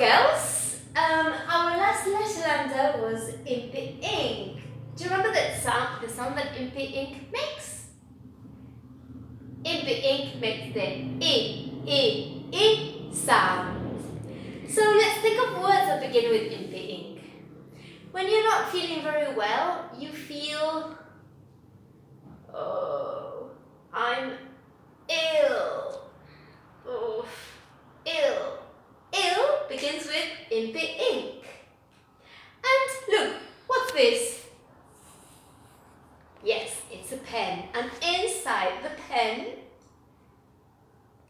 girls, our last letter under was Impy ink. Do you remember that sound, the sound that Impy ink makes? Impy ink makes the I sound. So let's think of words that begin with Impy ink. When you're not feeling very well, you feel, oh, I'm ill. Oh, ill. Ill begins with Impy ink. And look, what's this? Yes, it's a pen. And inside the pen,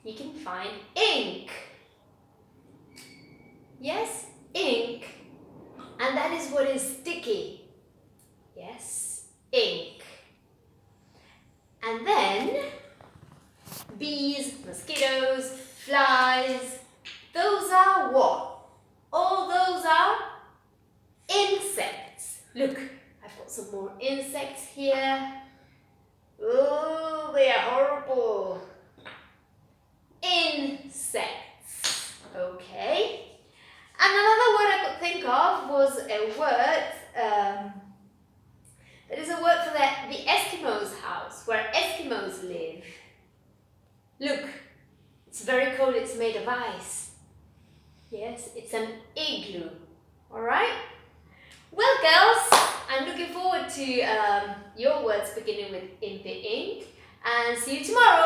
you can find ink. Yes, ink. And that is what is sticky. Yes, ink. And then, bees, mosquitoes, flies, those are what? All those are insects. Look, I've got some more insects here. Oh, they are horrible. Insects. Okay. And another word I could think of was a word that is a word for the Eskimos' house, where Eskimos live. Look, it's very cold, it's made of ice. Yes, it's an igloo. Alright? Well, girls, I'm looking forward to your words beginning with Impy ink, and see you tomorrow.